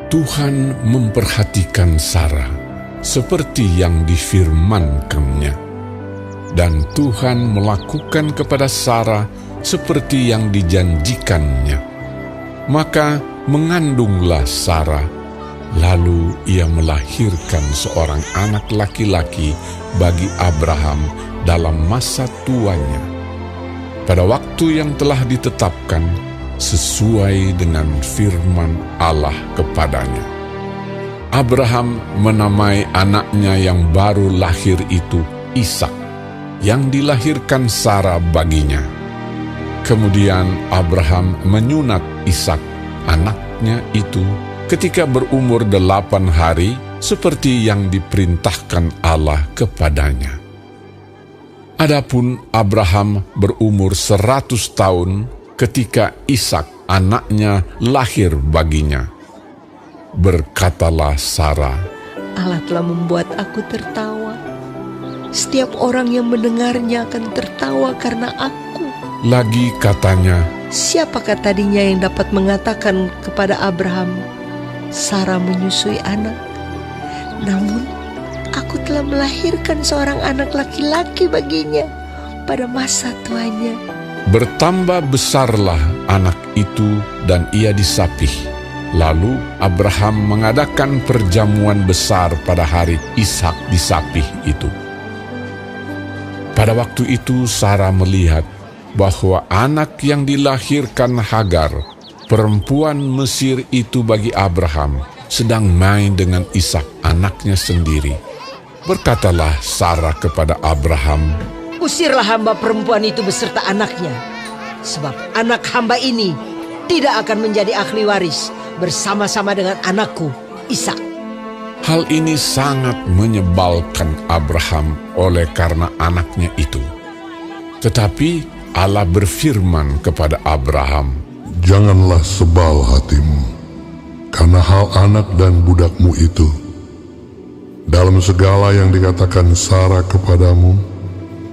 Tuhan memperhatikan Sara seperti yang difirmankannya, dan Tuhan melakukan kepada Sara seperti yang dijanjikannya. Maka mengandunglah Sara, lalu ia melahirkan seorang anak laki-laki bagi Abraham dalam masa tuanya, pada waktu yang telah ditetapkan sesuai dengan firman Allah kepadanya. Abraham menamai anaknya yang baru lahir itu Ishak, yang dilahirkan Sara baginya. Kemudian Abraham menyunat Ishak, anaknya itu, ketika berumur 8 hari, seperti yang diperintahkan Allah kepadanya. Adapun Abraham berumur 100 tahun ketika Ishak anaknya lahir baginya. Berkatalah Sara, Allah telah membuat aku tertawa. Setiap orang yang mendengarnya akan tertawa karena aku. Lagi katanya, siapakah tadinya yang dapat mengatakan kepada Abraham, Sara menyusui anak? Namun aku telah melahirkan seorang anak laki-laki baginya pada masa tuanya. Bertambah besarlah anak itu dan ia disapih. Lalu Abraham mengadakan perjamuan besar pada hari Ishak disapih itu. Pada waktu itu Sara melihat bahwa anak yang dilahirkan Hagar, perempuan Mesir itu bagi Abraham, sedang main dengan Ishak anaknya sendiri. Berkatalah Sara kepada Abraham, usirlah hamba perempuan itu beserta anaknya, sebab anak hamba ini tidak akan menjadi ahli waris bersama-sama dengan anakku Ishak. Hal ini sangat menyebalkan Abraham oleh karena anaknya itu. Tetapi Allah berfirman kepada Abraham, janganlah sebal hatimu karena hal anak dan budakmu itu. Dalam segala yang dikatakan Sara kepadamu,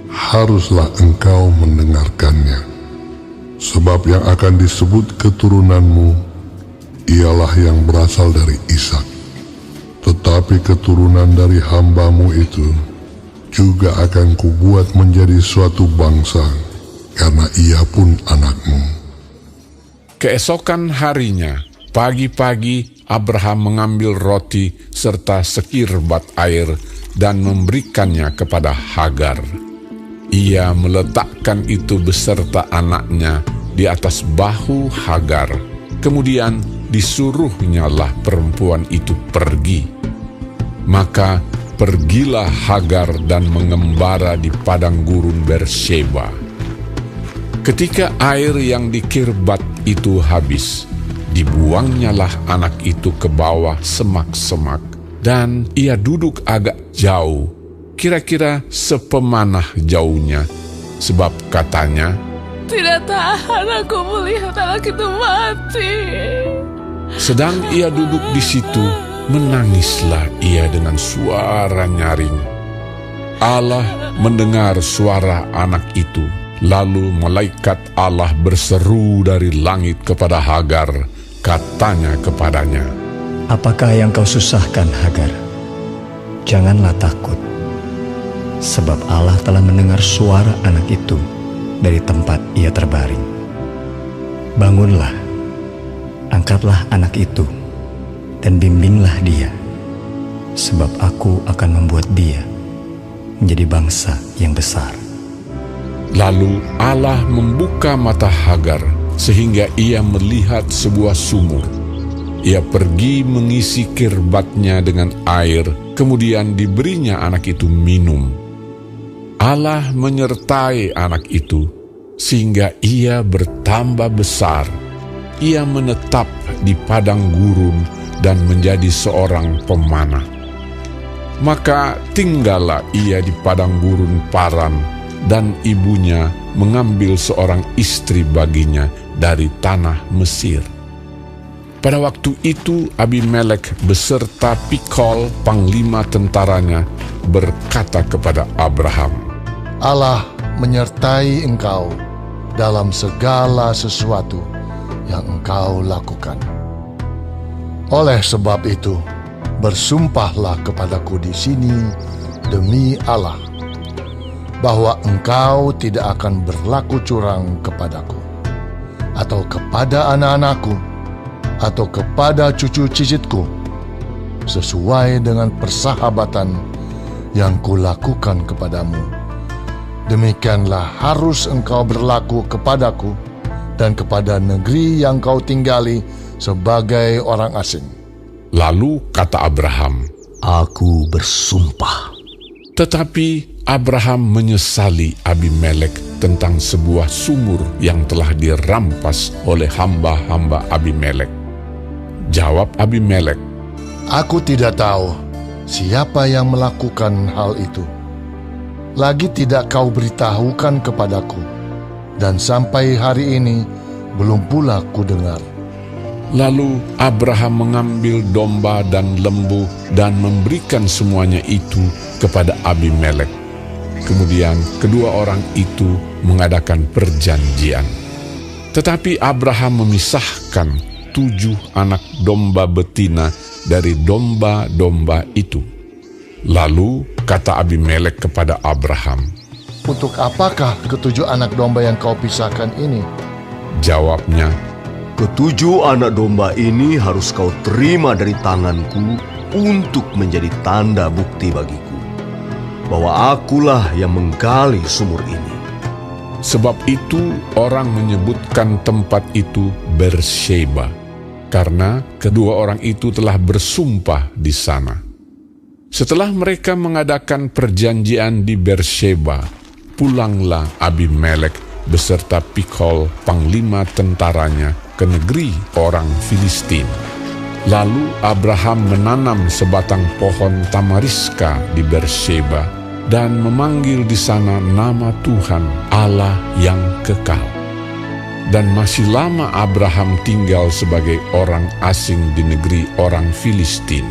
haruslah engkau mendengarkannya. Sebab yang akan disebut keturunanmu ialah yang berasal dari Ishak. Tetapi keturunan dari hambamu itu juga akan kubuat menjadi suatu bangsa, karena ia pun anakmu. Keesokan harinya, pagi-pagi Abraham mengambil roti serta sekirbat air dan memberikannya kepada Hagar. Ia meletakkan itu beserta anaknya di atas bahu Hagar. Kemudian disuruhnyalah perempuan itu pergi. Maka pergilah Hagar dan mengembara di padang gurun Beersheba. Ketika air yang dikirbat itu habis, dibuangnyalah anak itu ke bawah semak-semak, dan ia duduk agak jauh, kira-kira sepemanah jauhnya, sebab katanya, tidak tahan aku melihat anak itu mati. Sedang ia duduk di situ, menangislah ia dengan suara nyaring. Allah mendengar suara anak itu. Lalu malaikat Allah berseru dari langit kepada Hagar, katanya kepadanya, apakah yang kau susahkan, Hagar? Janganlah takut, sebab Allah telah mendengar suara anak itu dari tempat ia terbaring. Bangunlah, angkatlah anak itu, dan bimbinglah dia, sebab aku akan membuat dia menjadi bangsa yang besar. Lalu Allah membuka mata Hagar, sehingga ia melihat sebuah sumur. Ia pergi mengisi kirbatnya dengan air, kemudian diberinya anak itu minum. Allah menyertai anak itu, sehingga ia bertambah besar. Ia menetap di padang gurun dan menjadi seorang pemanah. Maka tinggallah ia di padang gurun Paran, dan ibunya mengambil seorang istri baginya dari tanah Mesir. Pada waktu itu Abimelek beserta Pikol, panglima tentaranya, berkata kepada Abraham, Allah menyertai engkau dalam segala sesuatu yang engkau lakukan. Oleh sebab itu, bersumpahlah kepadaku di sini demi Allah, bahwa engkau tidak akan berlaku curang kepadaku, atau kepada anak-anakku, atau kepada cucu cicitku, sesuai dengan persahabatan yang kulakukan kepadamu. Demikianlah harus engkau berlaku kepadaku dan kepada negeri yang kau tinggali sebagai orang asing. Lalu kata Abraham, Aku bersumpah. tetapi Abraham menyesali Abimelek tentang sebuah sumur yang telah dirampas oleh hamba-hamba Abimelek. Jawab Abimelek, Aku tidak tahu siapa yang melakukan hal itu. Lagi tidak kau beritahukan kepadaku, dan sampai hari ini belum pula ku dengar. Lalu Abraham mengambil domba dan lembu dan memberikan semuanya itu kepada Abimelek. Kemudian kedua orang itu mengadakan perjanjian. Tetapi Abraham memisahkan 7 anak domba betina dari domba-domba itu. Lalu kata Abimelek kepada Abraham, Untuk apakah ketujuh anak domba yang kau pisahkan ini? jawabnya, Ketujuh anak domba ini harus kau terima dari tanganku untuk menjadi tanda bukti bagiku bahwa akulah yang menggali sumur ini. sebab itu orang menyebutkan tempat itu Bersheba, karena kedua orang itu telah bersumpah di sana. Setelah mereka mengadakan perjanjian di Bersheba, pulanglah Abimelek beserta Pikhol, panglima tentaranya, ke negeri orang Filistin. Lalu Abraham menanam sebatang pohon tamariska di Bersheba dan memanggil di sana nama Tuhan, Allah yang kekal. Dan masih lama Abraham tinggal sebagai orang asing di negeri orang Filistin.